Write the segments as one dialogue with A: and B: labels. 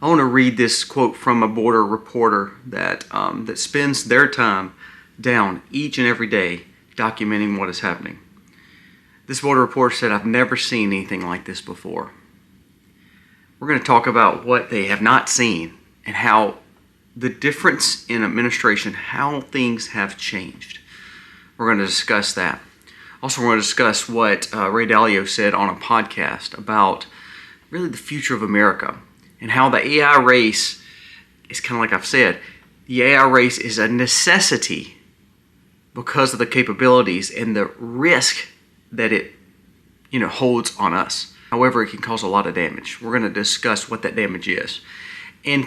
A: I want to read this quote from a border reporter that spends their time down each and every day documenting what is happening. This border reporter said, "I've never seen anything like this before." We're going to talk about what they have not seen and how the difference in administration, how things have changed. We're going to discuss that. Also, we're going to discuss what Ray Dalio said on a podcast about really the future of America and how the AI race is kind of like I've said, the AI race is a necessity because of the capabilities and the risk that it holds on us. However, it can cause a lot of damage. We're going to discuss what that damage is. And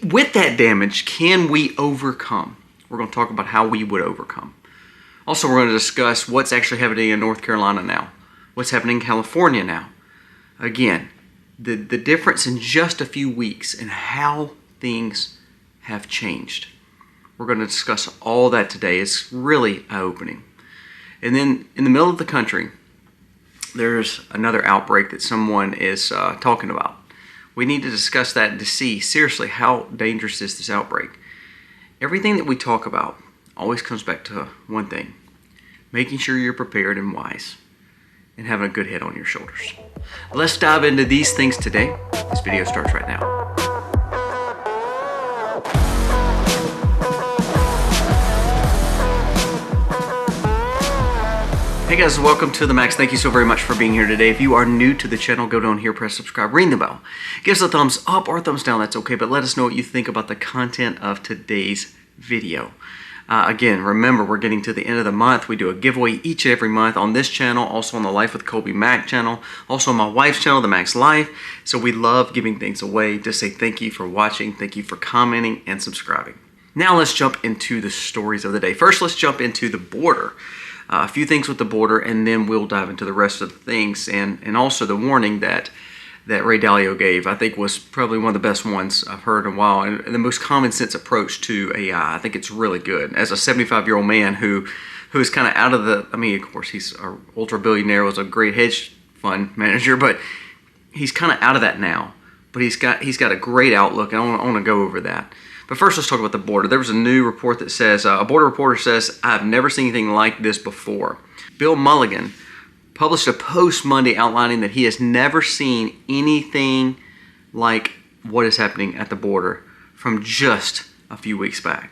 A: with that damage, can we overcome? We're going to talk about how we would overcome. Also, we're going to discuss what's actually happening in North Carolina now, what's happening in California now. Again, the difference in just a few weeks and how things have changed. We're going to discuss all that today. It's really eye-opening. And then in the middle of the country, there's another outbreak that someone is talking about. We need to discuss that to see, seriously, how dangerous is this outbreak. Everything that we talk about always comes back to one thing: making sure you're prepared and wise and having a good head on your shoulders. Let's dive into these things today. This video starts right now. Hey guys, welcome to the Max. Thank you so very much for being here today. If you are new to the channel, go down here, press subscribe, ring the bell. Give us a thumbs up or a thumbs down, that's okay, but let us know what you think about the content of today's video. Again, remember, we're getting to the end of the month. We do a giveaway each and every month on this channel, also on the Life with Colby Mac channel, also on my wife's channel, The Max Life. So we love giving things away. Just say thank you for watching, thank you for commenting and subscribing. Now let's jump into the stories of the day. First, let's jump into the border. A few things with the border, and then we'll dive into the rest of the things, and also the warning that Ray Dalio gave, I think was probably one of the best ones I've heard in a while, and the most common sense approach to AI. I think it's really good. As a 75-year-old man who is kind of out of the, I mean, of course, he's an ultra-billionaire, was a great hedge fund manager, but he's kind of out of that now. But he's got a great outlook, and I want to go over that. But first, let's talk about the border. There was a new report that says, a border reporter says, "I've never seen anything like this before." Bill Mulligan published a post Monday outlining that he has never seen anything like what is happening at the border from just a few weeks back.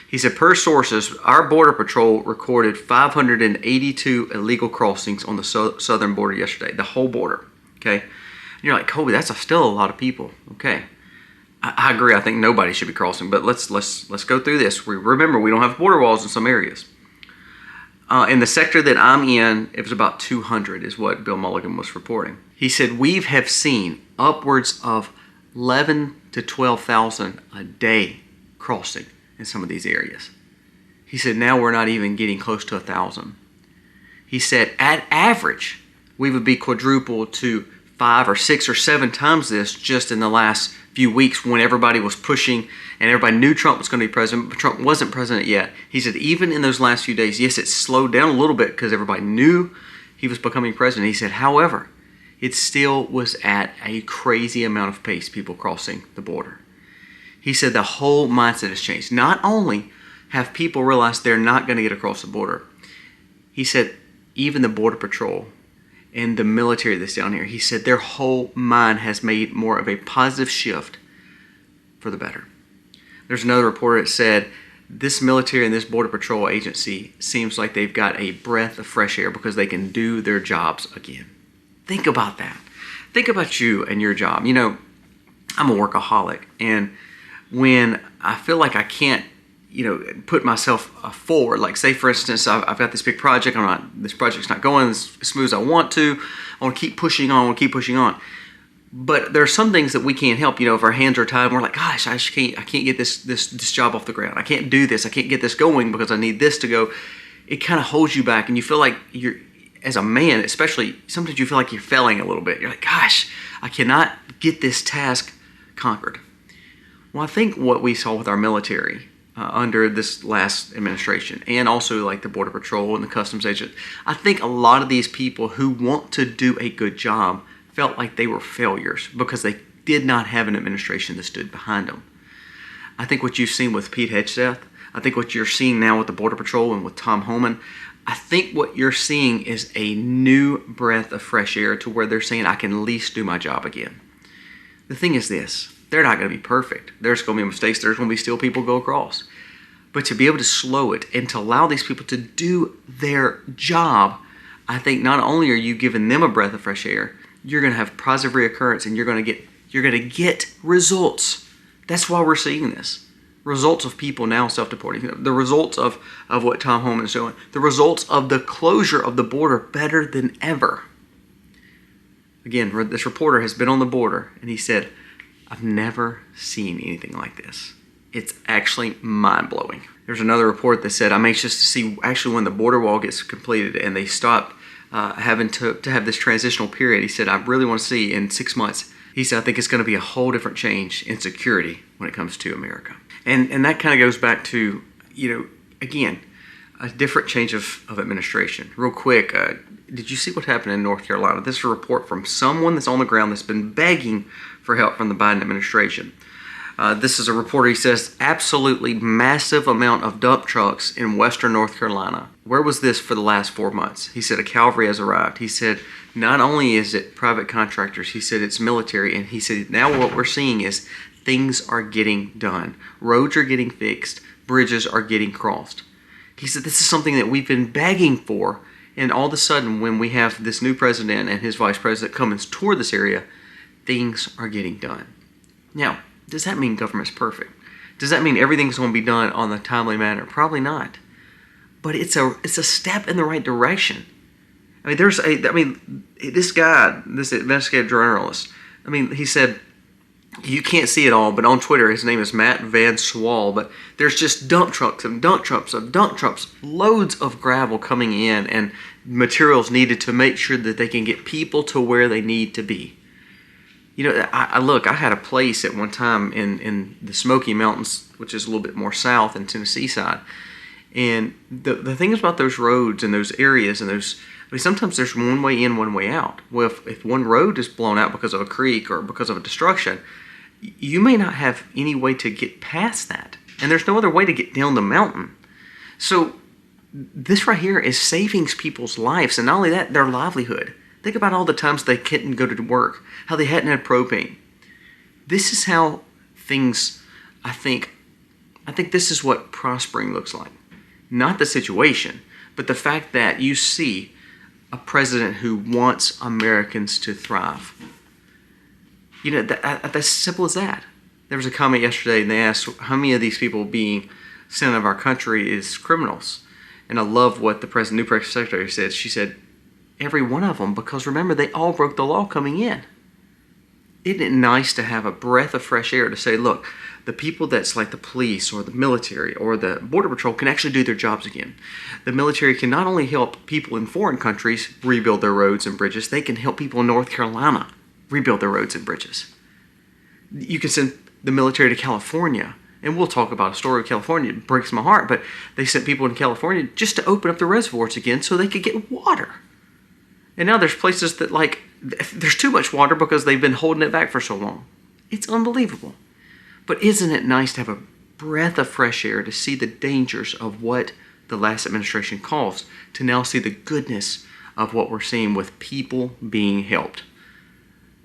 A: He said, per sources, our Border Patrol recorded 582 illegal crossings on the southern border yesterday, the whole border, okay? And you're like, Colby, that's still a lot of people, okay? I agree. I think nobody should be crossing, but let's go through this. Remember, we don't have border walls in some areas. In the sector that I'm in, it was about 200 is what Bill Mulligan was reporting. He said, we have seen upwards of 11 to 12,000 a day crossing in some of these areas. He said, now we're not even getting close to 1,000. He said, at average, we would be quadruple to 5 or 6 or 7 times this just in the last few weeks when everybody was pushing and everybody knew Trump was going to be president, but Trump wasn't president yet. He said even in those last few days, yes, it slowed down a little bit because everybody knew he was becoming president. He said, however, it still was at a crazy amount of pace, people crossing the border. He said the whole mindset has changed. Not only have people realized they're not going to get across the border, he said even the Border Patrol and the military that's down here, he said their whole mind has made more of a positive shift for the better. There's another reporter that said this military and this Border Patrol agency seems like they've got a breath of fresh air because they can do their jobs again. Think about that. Think about you and your job. You know, I'm a workaholic, and when I feel like I can't put myself forward, like say for instance, I've got this big project, this project's not going as smooth as I want to, I want to keep pushing on, but there are some things that we can't help. If our hands are tied, we're like, gosh, I can't get this job off the ground, I can't do this, I can't get this going because I need this to go. It kind of holds you back, and you feel like you're, as a man especially, sometimes you feel like you're failing a little bit. You're like, gosh, I cannot get this task conquered. Well, I think what we saw with our military under this last administration, and also like the Border Patrol and the customs agent, I think a lot of these people who want to do a good job felt like they were failures because they did not have an administration that stood behind them. I think what you've seen with Pete Hegseth, I think what you're seeing now with the Border Patrol and with Tom Homan, I think what you're seeing is a new breath of fresh air to where they're saying, I can at least do my job again. The thing is this, they're not going to be perfect. There's going to be mistakes. There's going to be still people go across. But to be able to slow it and to allow these people to do their job, I think not only are you giving them a breath of fresh air, you're going to have positive reoccurrence and you're going to get results. That's why we're seeing this. Results of people now self-deporting. The results of what Tom Homan is doing. The results of the closure of the border better than ever. Again, this reporter has been on the border and he said, I've never seen anything like this. It's actually mind-blowing. There's another report that said, I'm anxious to see actually when the border wall gets completed and they stop having to have this transitional period. He said, I really want to see in 6 months. He said, I think it's going to be a whole different change in security when it comes to America. And that kind of goes back to, again, a different change of administration. Real quick, did you see what happened in North Carolina? This is a report from someone that's on the ground that's been begging for help from the Biden administration. This is a reporter. He says, absolutely massive amount of dump trucks in western North Carolina. Where was this for the last 4 months? He said a cavalry has arrived. He said not only is it private contractors, he said it's military. And he said now what we're seeing is things are getting done. Roads are getting fixed. Bridges are getting crossed. He said this is something that we've been begging for. And all of a sudden when we have this new president and his vice president coming toward this area, things are getting done. Now, does that mean government's perfect? Does that mean everything's going to be done on a timely manner? Probably not. But it's a step in the right direction. I mean, this guy, this investigative journalist, he said, you can't see it all, but on Twitter, his name is Matt Van Swall, but there's just dump trucks and dump trucks of dump trucks, loads of gravel coming in and materials needed to make sure that they can get people to where they need to be. I had a place at one time in the Smoky Mountains, which is a little bit more south in Tennessee side. And the thing about those roads and those areas and sometimes there's one way in, one way out. Well, if one road is blown out because of a creek or because of a destruction, you may not have any way to get past that. And there's no other way to get down the mountain. So this right here is saving people's lives. And not only that, their livelihood. Think about all the times they couldn't go to work, how they hadn't had propane. This is how things, I think this is what prospering looks like. Not the situation, but the fact that you see a president who wants Americans to thrive. That's as simple as that. There was a comment yesterday and they asked how many of these people being sent out of our country is criminals. And I love what the new press secretary said. She said, every one of them, because remember, they all broke the law coming in. Isn't it nice to have a breath of fresh air to say, look, the people that's like the police or the military or the Border Patrol can actually do their jobs again. The military can not only help people in foreign countries rebuild their roads and bridges, they can help people in North Carolina rebuild their roads and bridges. You can send the military to California, and we'll talk about a story of California. It breaks my heart, but they sent people in California just to open up the reservoirs again so they could get water. And now there's places that there's too much water because they've been holding it back for so long. It's unbelievable. But isn't it nice to have a breath of fresh air to see the dangers of what the last administration caused, to now see the goodness of what we're seeing with people being helped?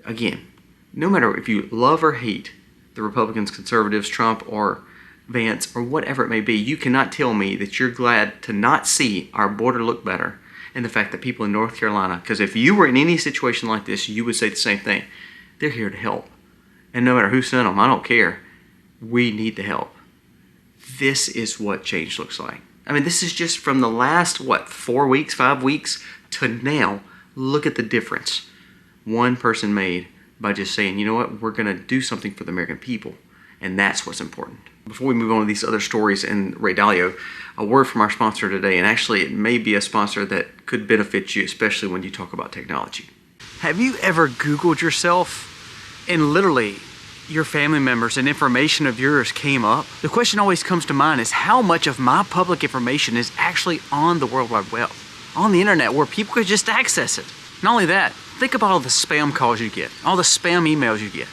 A: Again, no matter if you love or hate the Republicans, conservatives, Trump, or Vance, or whatever it may be, you cannot tell me that you're glad to not see our border look better. And the fact that people in North Carolina, because if you were in any situation like this, you would say the same thing. They're here to help. And no matter who sent them, I don't care. We need the help. This is what change looks like. This is just from the last, 4 weeks, 5 weeks to now. Look at the difference one person made by just saying, you know what, we're going to do something for the American people. And that's what's important. Before we move on to these other stories and Ray Dalio, a word from our sponsor today, and actually it may be a sponsor that could benefit you, especially when you talk about technology. Have you ever Googled yourself and literally your family members and information of yours came up? The question always comes to mind is how much of my public information is actually on the World Wide Web, on the internet where people could just access it. Not only that, think about all the spam calls you get, all the spam emails you get.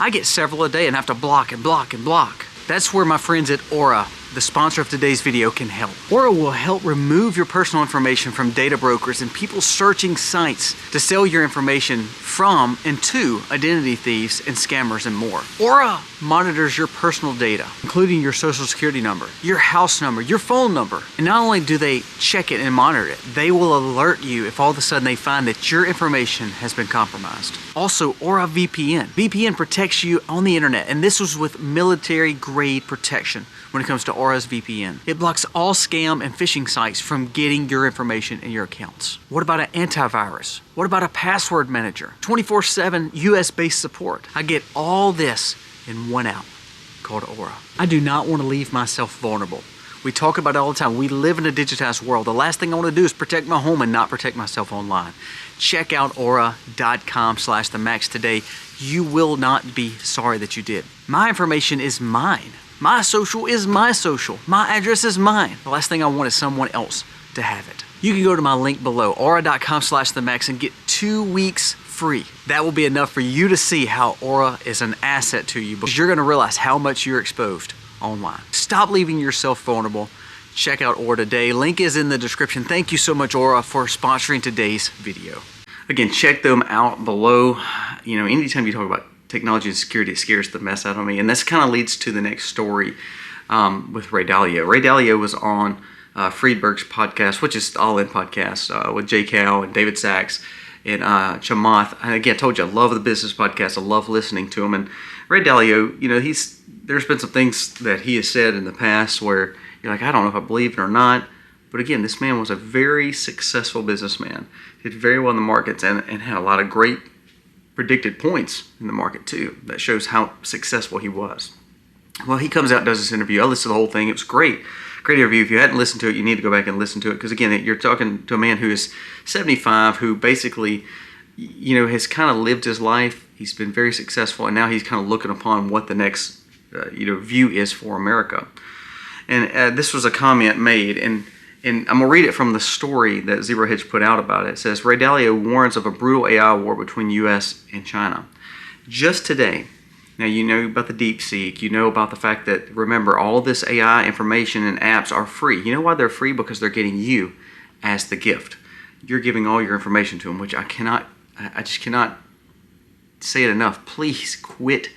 A: I get several a day and have to block and block and block. That's where my friends at Aura, the sponsor of today's video, can help. Aura will help remove your personal information from data brokers and people searching sites to sell your information from and to identity thieves and scammers and more. Aura monitors your personal data, including your social security number, your house number, your phone number. And not only do they check it and monitor it, they will alert you if all of a sudden they find that your information has been compromised. Also, Aura VPN. VPN protects you on the internet, and this was with military-grade protection when it comes to Aura's VPN. It blocks all scam and phishing sites from getting your information in your accounts. What about an antivirus? What about a password manager? 24/7 US-based support. I get all this in one app called Aura. I do not want to leave myself vulnerable. We talk about it all the time. We live in a digitized world. The last thing I want to do is protect my home and not protect myself online. Check out aura.com/themax today. You will not be sorry that you did. My information is mine. My social is my social. My address is mine. The last thing I want is someone else to have it. You can go to my link below, aura.com/themax, and get 2 weeks free. That will be enough for you to see how Aura is an asset to you, because you're going to realize how much you're exposed online. Stop leaving yourself vulnerable. Check out Aura today. Link is in the description. Thank you so much, Aura, for sponsoring today's video. Again, check them out below. You know, anytime you talk about technology and security, it scares the mess out of me. And this kind of leads to the next story with Ray Dalio. Ray Dalio was on Friedberg's podcast, which is All In podcast, with Jay Cal and David Sachs and Chamath. And again, I told you, I love the business podcast. I love listening to him. And Ray Dalio, you know, there's been some things that he has said in the past where you're like, I don't know if I believe it or not. But again, this man was a very successful businessman. Did very well in the markets and had a lot of great predicted points in the market too. That shows how successful he was. Well, he comes out and does this interview. I listened to the whole thing. It was great. Great interview. If you hadn't listened to it, you need to go back and listen to it. Because again, you're talking to a man who is 75, who basically, you know, has kind of lived his life. He's been very successful, and now he's kind of looking upon what the next, view is for America. And this was a comment made, and I'm going to read it from the story that Zero Hedge put out about it. It says, Ray Dalio warns of a brutal AI war between U.S. and China. Just today, now you know about the DeepSeek, you know about the fact that, remember, all this AI information and apps are free. You know why they're free? Because they're getting you as the gift. You're giving all your information to them, which I just cannot say it enough. Please quit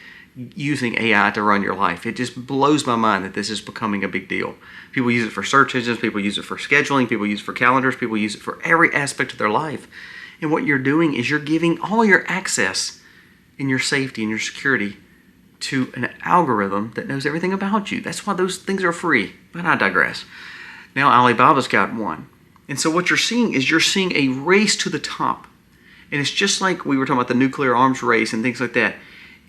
A: using AI to run your life. It just blows my mind that this is becoming a big deal. People use it for search engines, people use it for scheduling, people use it for calendars, people use it for every aspect of their life. And what you're doing is you're giving all your access and your safety and your security to an algorithm that knows everything about you. That's why those things are free. But I digress. Now Alibaba's got one. And so what you're seeing is you're seeing a race to the top. And it's just like we were talking about the nuclear arms race and things like that.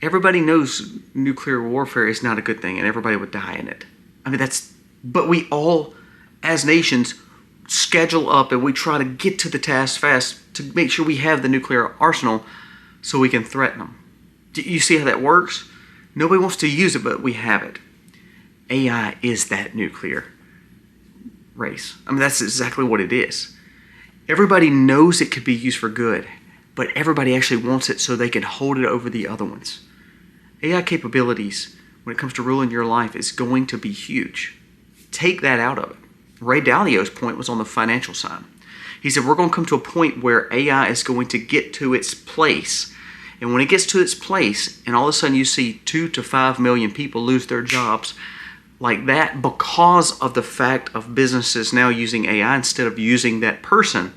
A: Everybody knows nuclear warfare is not a good thing and everybody would die in it. I mean, but we all, as nations, schedule up and we try to get to the task fast to make sure we have the nuclear arsenal so we can threaten them. Do you see how that works? Nobody wants to use it, but we have it. AI is that nuclear race. I mean, that's exactly what it is. Everybody knows it could be used for good, but everybody actually wants it so they can hold it over the other ones. AI capabilities, when it comes to ruling your life, is going to be huge. Take that out of it. Ray Dalio's point was on the financial side. He said, we're going to come to a point where AI is going to get to its place. And when it gets to its place, and all of a sudden you see 2 to 5 million people lose their jobs like that because of the fact of businesses now using AI instead of using that person,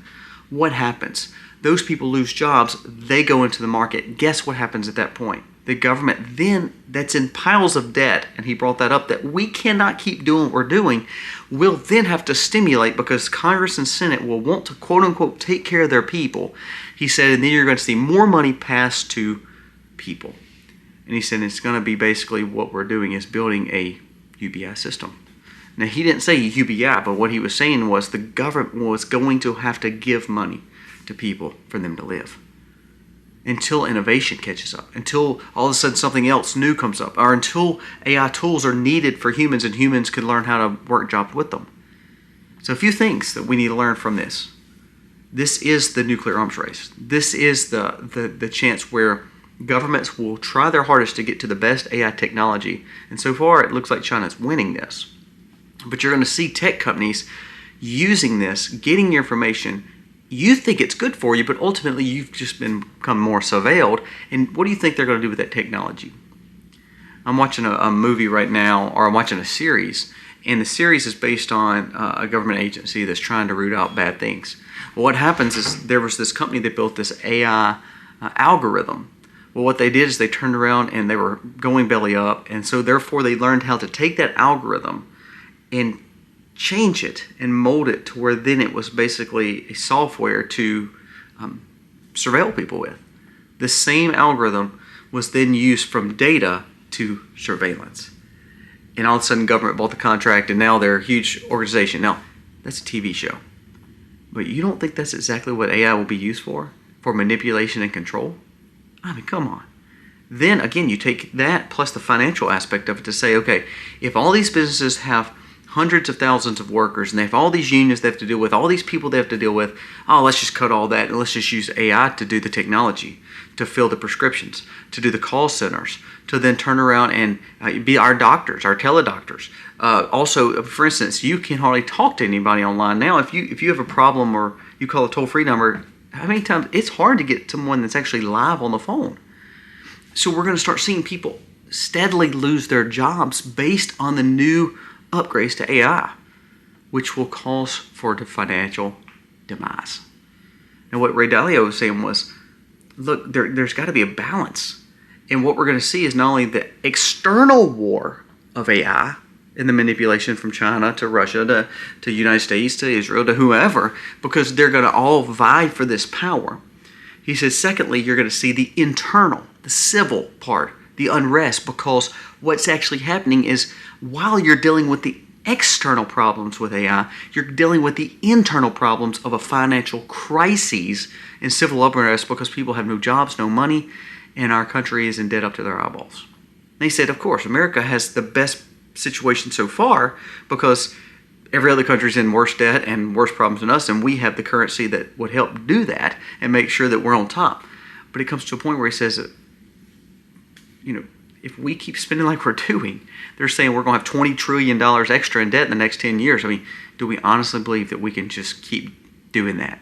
A: what happens? Those people lose jobs, they go into the market. Guess what happens at that point? The government then, that's in piles of debt, and he brought that up, that we cannot keep doing what we're doing, will then have to stimulate because Congress and Senate will want to quote-unquote take care of their people. He said, and then you're going to see more money passed to people. And he said it's going to be basically what we're doing is building a UBI system. Now, he didn't say UBI, but what he was saying was the government was going to have to give money to people for them to live until innovation catches up, until all of a sudden something else new comes up, or until AI tools are needed for humans and humans can learn how to work jobs with them. So a few things that we need to learn from this. This is the nuclear arms race. This is the chance where, Governments will try their hardest to get to the best AI technology, and so far it looks like China's winning this. But you're going to see tech companies using this, getting your information. You think it's good for you, but ultimately you've just become more surveilled. And what do you think they're going to do with that technology? I'm watching a movie right now, or I'm watching a series, and the series is based on a government agency that's trying to root out bad things. Well, what happens is there was this company that built this AI algorithm. Well, what they did is they turned around and they were going belly up, and so therefore they learned how to take that algorithm and change it and mold it to where then it was basically a software to surveil people with. The same algorithm was then used from data to surveillance. And all of a sudden government bought the contract, and now they're a huge organization. Now, that's a TV show. But you don't think that's exactly what AI will be used for? For manipulation and control? I mean, come on. Then again, you take that plus the financial aspect of it to say, okay, if all these businesses have hundreds of thousands of workers and they have all these unions they have to deal with, all these people they have to deal with, oh, let's just cut all that and let's just use AI to do the technology, to fill the prescriptions, to do the call centers, to then turn around and be our doctors, our teledoctors. Also, for instance, you can hardly talk to anybody online now. If you have a problem or you call a toll-free number, how many times it's hard to get someone that's actually live on the phone. So we're going to start seeing people steadily lose their jobs based on the new upgrades to AI, which will cause for the financial demise. Now, what Ray Dalio was saying was, look, there's got to be a balance. And what we're going to see is not only the external war of AI and the manipulation from China to Russia to United States to Israel to whoever, because they're going to all vie for this power. He says, secondly, you're going to see the internal, the civil part, the unrest, because what's actually happening is while you're dealing with the external problems with AI, you're dealing with the internal problems of a financial crisis and civil unrest because people have no jobs, no money, and our country is in debt up to their eyeballs. They said, of course, America has the best situation so far because every other country's in worse debt and worse problems than us, and we have the currency that would help do that and make sure that we're on top. But it comes to a point where he says that, if we keep spending like we're doing, they're saying we're going to have $20 trillion extra in debt in the next 10 years. I mean, do we honestly believe that we can just keep doing that?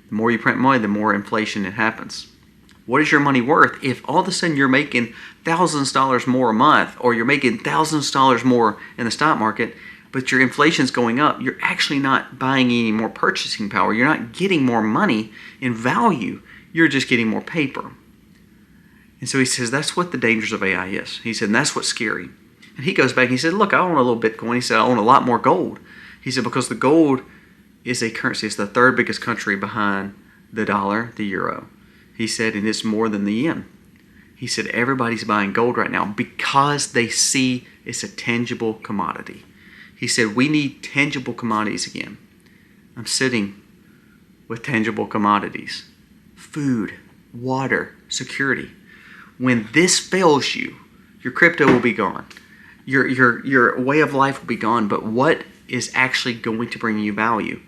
A: The more you print money, the more inflation it happens. What is your money worth if all of a sudden you're making thousands of dollars more a month, or you're making thousands of dollars more in the stock market, but your inflation's going up? You're actually not buying any more purchasing power. You're not getting more money in value. You're just getting more paper. And so he says that's what the dangers of AI is. He said, and that's what's scary. And he goes back and he said, look, I own a little Bitcoin. He said, I own a lot more gold. He said, because the gold is a currency. It's the third biggest country behind the dollar, the euro. He said, and it's more than the yen. He said, everybody's buying gold right now because they see it's a tangible commodity. He said, we need tangible commodities again. I'm sitting with tangible commodities. Food, water, security. When this fails you, your crypto will be gone. Your way of life will be gone. But what is actually going to bring you value?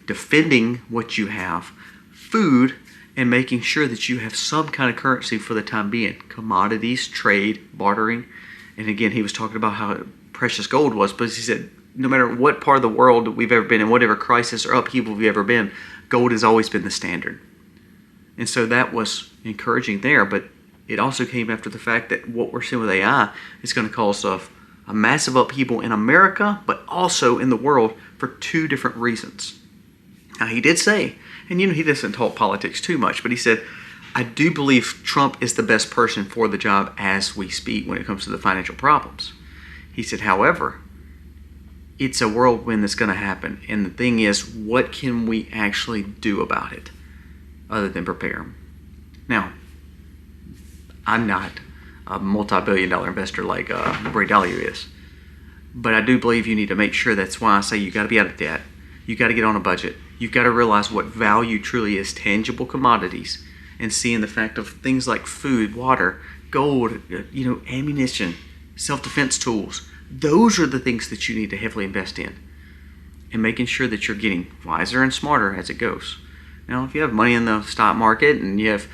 A: Defending what you have, food, and making sure that you have some kind of currency for the time being. Commodities, trade, bartering. And again, he was talking about how precious gold was, but he said, no matter what part of the world we've ever been in, whatever crisis or upheaval we've ever been, gold has always been the standard. And so that was encouraging there, but it also came after the fact that what we're seeing with AI is going to cause a massive upheaval in America, but also in the world for two different reasons. Now, he did say, and he doesn't talk politics too much, but he said, I do believe Trump is the best person for the job as we speak when it comes to the financial problems. He said, however, it's a whirlwind that's going to happen. And the thing is, what can we actually do about it other than prepare? Now, I'm not a multi-billion-dollar investor like Ray Dalio is. But I do believe you need to make sure. That's why I say you got to be out of debt. You got to get on a budget. You've got to realize what value truly is, tangible commodities, and seeing the fact of things like food, water, gold, ammunition, self-defense tools. Those are the things that you need to heavily invest in, and making sure that you're getting wiser and smarter as it goes. Now, if you have money in the stock market and you have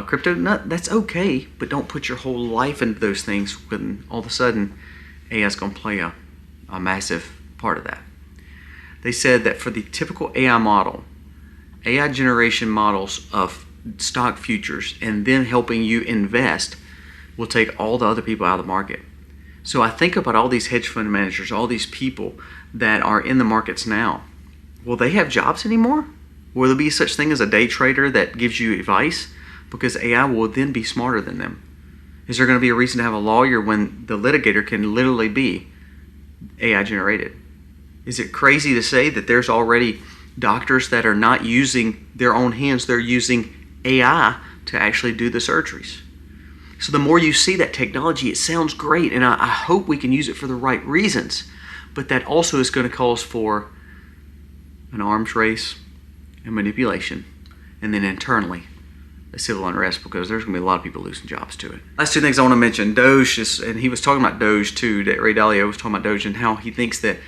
A: crypto, that's okay, but don't put your whole life into those things when all of a sudden AI is going to play a massive part of that. They said that for the typical AI model, AI generation models of stock futures and then helping you invest will take all the other people out of the market. So I think about all these hedge fund managers, all these people that are in the markets now. Will they have jobs anymore? Will there be such thing as a day trader that gives you advice? Because AI will then be smarter than them. Is there going to be a reason to have a lawyer when the litigator can literally be AI generated? Is it crazy to say that there's already doctors that are not using their own hands, they're using AI to actually do the surgeries? So the more you see that technology, it sounds great, and I hope we can use it for the right reasons. But that also is going to cause for an arms race and manipulation, and then internally a civil unrest, because there's going to be a lot of people losing jobs to it. Last two things I want to mention. Doge and he was talking about Doge too. Ray Dalio was talking about Doge and how he thinks that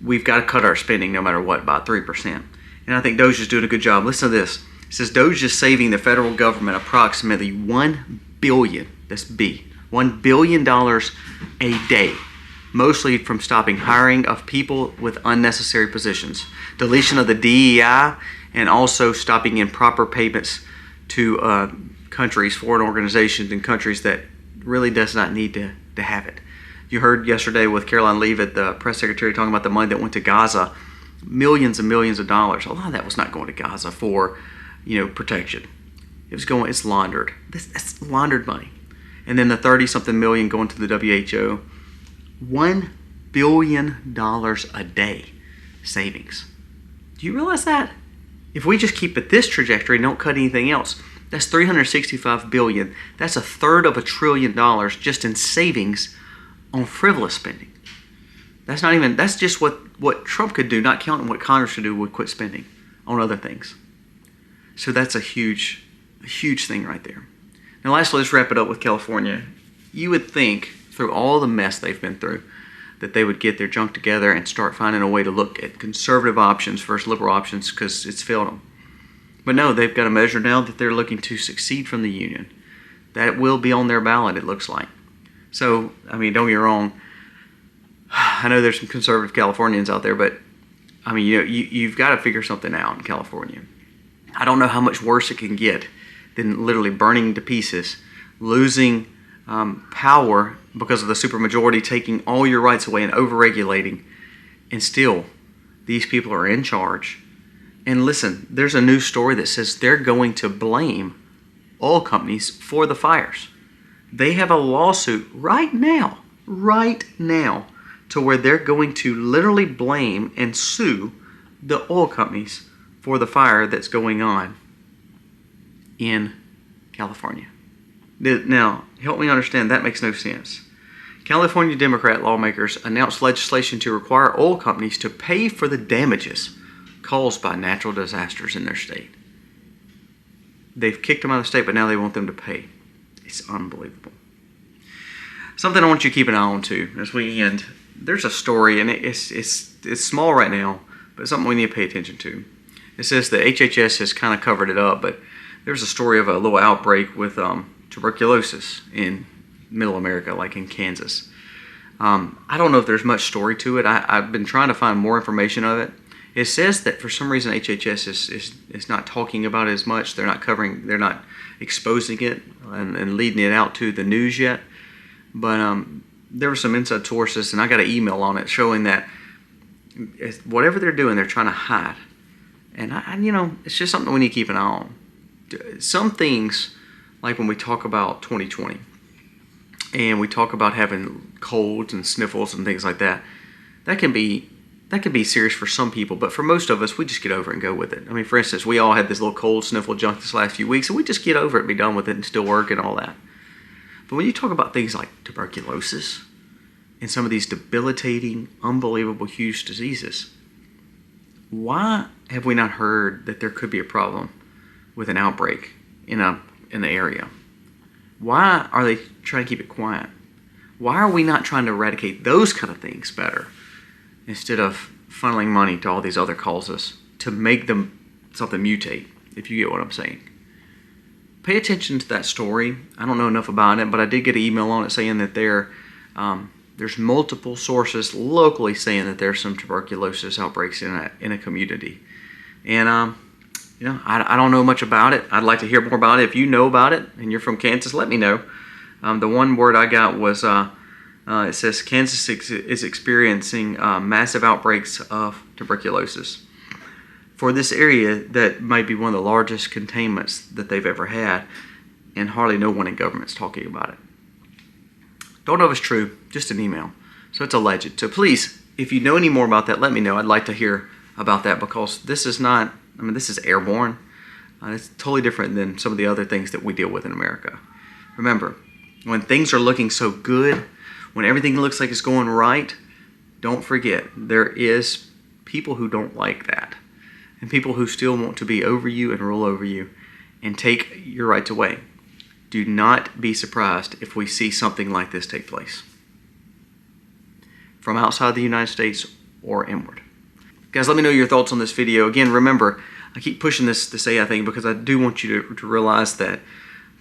A: we've got to cut our spending no matter what by 3%. And I think Doge is doing a good job. Listen to this. It says Doge is saving the federal government approximately $1 billion, that's B, $1 billion a day, mostly from stopping hiring of people with unnecessary positions, deletion of the DEI, and also stopping improper payments to countries, foreign organizations, and countries that really does not need to have it. You heard yesterday with Caroline Leavitt, the press secretary, talking about the money that went to Gaza, millions and millions of dollars. A lot of that was not going to Gaza for, protection. It's laundered. That's laundered money. And then the 30-something million going to the WHO. $1 billion a day savings. Do you realize that? If we just keep at this trajectory and don't cut anything else, that's $365 billion. That's $1/3 trillion just in savings on frivolous spending. That's just what Trump could do, not counting what Congress should do with quit spending on other things. So that's a huge thing right there. Now lastly, let's wrap it up with California. You would think, through all the mess they've been through, that they would get their junk together and start finding a way to look at conservative options versus liberal options, because it's failed them. But no, they've got a measure now that they're looking to secede from the union. That will be on their ballot, it looks like. So, don't get me wrong. I know there's some conservative Californians out there, but you've got to figure something out in California. I don't know how much worse it can get than literally burning to pieces, losing power because of the supermajority taking all your rights away and overregulating, and still these people are in charge. And listen, there's a new story that says they're going to blame oil companies for the fires. They have a lawsuit right now, to where they're going to literally blame and sue the oil companies for the fire that's going on in California. Now, help me understand, that makes no sense. California Democrat lawmakers announced legislation to require oil companies to pay for the damages caused by natural disasters in their state. They've kicked them out of the state, but now they want them to pay. It's unbelievable. Something I want you to keep an eye on too as we end. There's a story, and it's small right now, but something we need to pay attention to. It says the HHS has kind of covered it up, but there's a story of a little outbreak with tuberculosis in middle America, like in Kansas. I don't know if there's much story to it. I've been trying to find more information of it. It says that for some reason HHS is not talking about it as much. They're not exposing it and leading it out to the news yet. But there were some inside sources, and I got an email on it showing that whatever they're doing, they're trying to hide. And it's just something we need to keep an eye on. Some things, like when we talk about 2020, and we talk about having colds and sniffles and things like that, that can be serious for some people, but for most of us, we just get over it and go with it. For instance, we all had this little cold sniffle junk this last few weeks, and we just get over it, be done with it, and still work and all that. But when you talk about things like tuberculosis and some of these debilitating, unbelievable, huge diseases, why have we not heard that there could be a problem with an outbreak in the area? Why are they trying to keep it quiet? Why are we not trying to eradicate those kind of things better instead of funneling money to all these other causes to make them something mutate? if you get what I'm saying. Pay attention to that story. I don't know enough about it, but I did get an email on it saying that there's multiple sources locally saying that there's some tuberculosis outbreaks in a community. And you know, I don't know much about it. I'd like to hear more about it. If you know about it and you're from Kansas, let me know. The one word I got was it says Kansas is experiencing massive outbreaks of tuberculosis. For this area, that might be one of the largest containments that they've ever had, and hardly no one in government's talking about it. Don't know if it's true, just an email. So it's alleged. So please, if you know any more about that, let me know. I'd like to hear about that, because this is not, I mean, this is airborne. It's totally different than some of the other things that we deal with in America. Remember, when things are looking so good, when everything looks like it's going right, don't forget, there is people who don't like that. And people who still want to be over you and rule over you and take your rights away. Do not be surprised if we see something like this take place, from outside the United States or inward. Guys, let me know your thoughts on this video. Again, remember, I keep pushing this AI thing because I do want you to realize that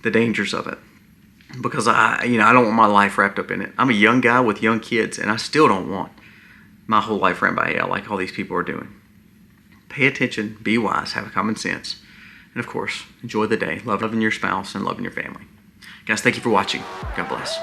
A: the dangers of it. Because I don't want my life wrapped up in it. I'm a young guy with young kids, and I still don't want my whole life ran by AI like all these people are doing. Pay attention, be wise, have common sense, and of course, enjoy the day, loving your spouse and loving your family. Guys, thank you for watching. God bless.